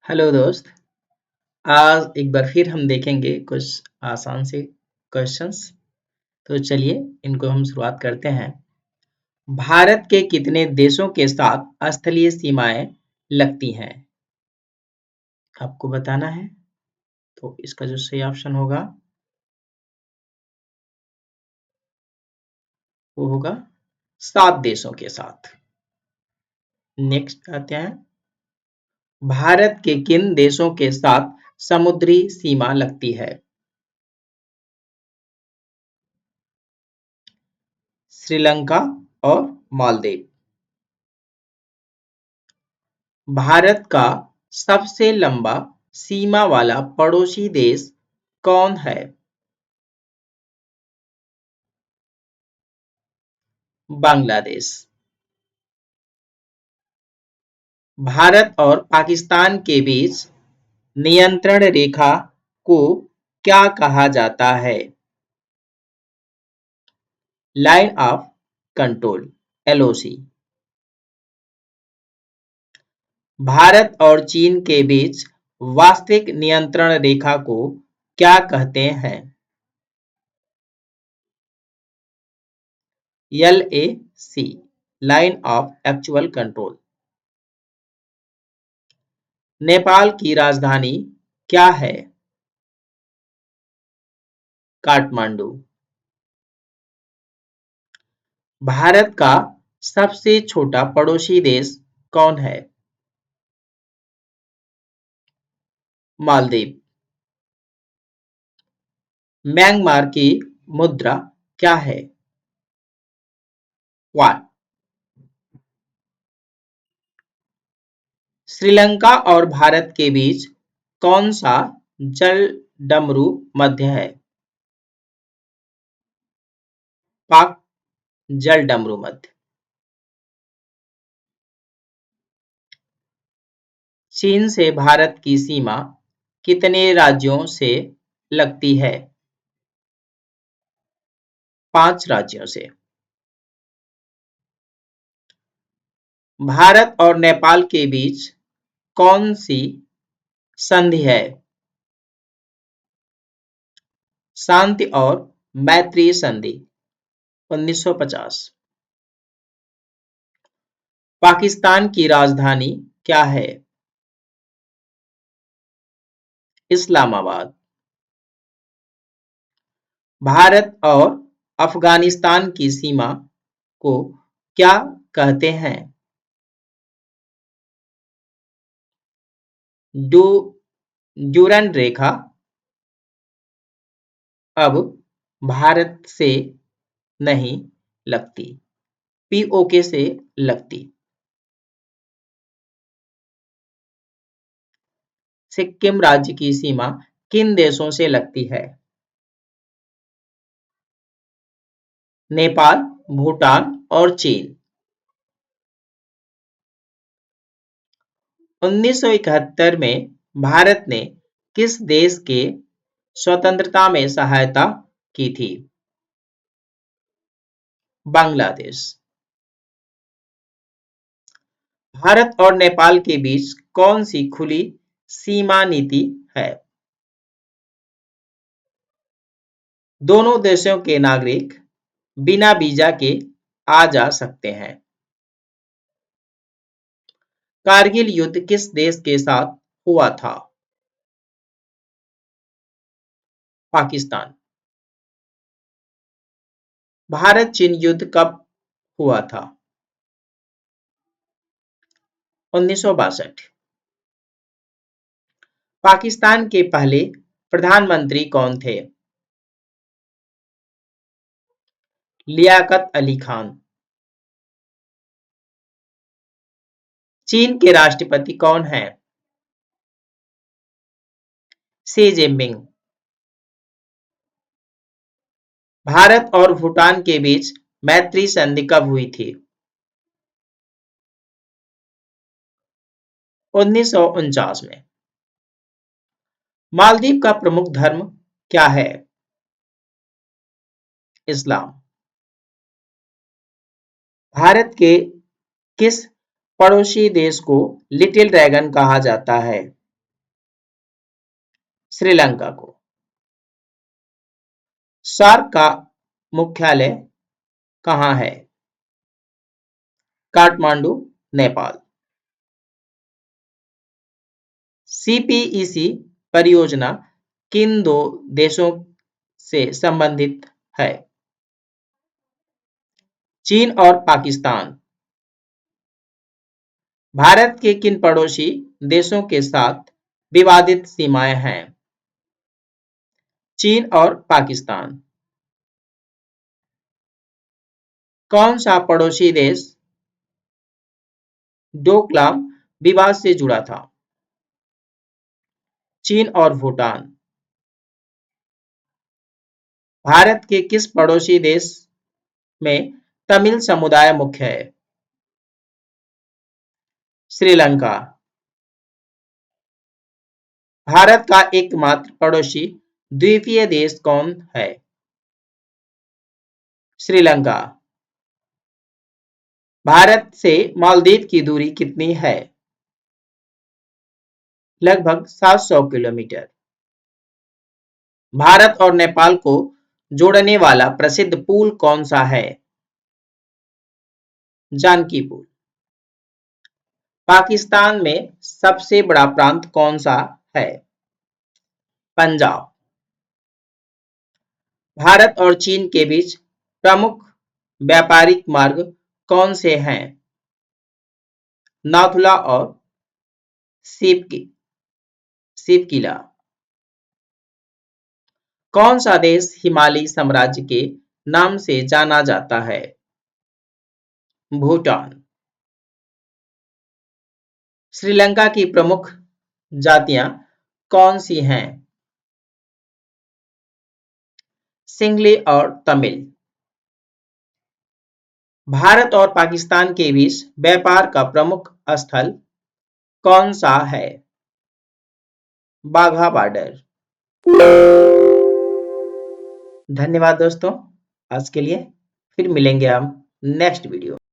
Hello दोस्त। आज एक बार फिर हम देखेंगे कुछ आसान से क्वेश्चंस। तो चलिए इनको हम शुरुआत करते हैं। भारत के कितने देशों के साथ स्थलीय सीमाएं लगती हैं? आपको बताना है। तो इसका जो सही ऑप्शन होगा वो होगा 7 देशों के साथ। नेक्स्ट आते हैं। भारत के किन देशों के साथ समुद्री सीमा लगती है? श्रीलंका और मालदीव। भारत का सबसे लंबा सीमा वाला पड़ोसी देश कौन है? बांग्लादेश। भारत और पाकिस्तान के बीच नियंत्रण रेखा को क्या कहा जाता है? Line of control (LOC). Bharat और चीन के बीच वास्तविक नियंत्रण रेखा को क्या कहते हैं? LAC line of actual control. Nepal की राजधानी क्या है? काठमांडू। भारत का सबसे छोटा पड़ोसी देश कौन है? मालदीव। म्यांमार की मुद्रा क्या है? वाट। श्रीलंका और भारत के बीच कौन सा जल डमरू मध्य है? पाक जल डमरू मध्य। चीन से भारत की सीमा कितने राज्यों से लगती है? 5 राज्यों से। भारत और नेपाल के बीच कौन सी संधि है? शांति और मैत्री संधि 1950। पाकिस्तान की राजधानी क्या है? इस्लामाबाद। भारत और अफगानिस्तान की सीमा को क्या कहते हैं? डू ड्यूरंड रेखा अब भारत से नहीं लगती, POK से लगती। सिक्किम राज्य की सीमा किन देशों से लगती है? नेपाल, भूटान और चीन। 1971 में भारत ने किस देश के स्वतंत्रता में सहायता की थी? बांग्लादेश। भारत और नेपाल के बीच कौन सी खुली सीमा नीति है? दोनों देशों के नागरिक बिना वीजा के आ जा सकते हैं। कारगिल युद्ध किस देश के साथ हुआ था? पाकिस्तान। भारत चीन युद्ध कब हुआ था? 1962। पाकिस्तान के पहले प्रधानमंत्री कौन थे? लियाकत अली खान। चीन के राष्ट्रपति कौन हैं? Xi Jinping. भारत और भूटान के बीच मैत्री संधि कब हुई थी? 1949 में। मालदीव का प्रमुख धर्म क्या है? इस्लाम। भारत के किस पड़ोसी देश को लिटिल ड्रैगन कहा जाता है? श्रीलंका को। सार्क का मुख्यालय कहाँ है? काठमांडू, नेपाल। सीपीईसी परियोजना किन दो देशों से संबंधित है? चीन और पाकिस्तान। भारत के किन पड़ोसी देशों के साथ विवादित सीमाएं हैं? चीन और पाकिस्तान। कौन सा पड़ोसी देश डोकलाम विवाद से जुड़ा था? चीन और भूटान। भारत के किस पड़ोसी देश में तमिल समुदाय मुख्य है? श्रीलंका। भारत का एकमात्र पड़ोसी द्वीपीय देश कौन है? श्रीलंका। भारत से मालदीव की दूरी कितनी है? लगभग 700 किलोमीटर। भारत और नेपाल को जोड़ने वाला प्रसिद्ध पुल कौन सा है? जानकी पुल। पाकिस्तान में सबसे बड़ा प्रांत कौन सा है? पंजाब। भारत और चीन के बीच प्रमुख व्यापारिक मार्ग कौन से हैं? नाथुला और शिवकिला। कौन सा देश हिमालयी साम्राज्य के नाम से जाना जाता है? भूटान। श्रीलंका की प्रमुख जातियां कौन सी हैं? सिंहली और तमिल। भारत और पाकिस्तान के बीच व्यापार का प्रमुख स्थल कौन सा है? बाघा बॉर्डर। धन्यवाद दोस्तों आज के लिए। फिर मिलेंगे हम नेक्स्ट वीडियो।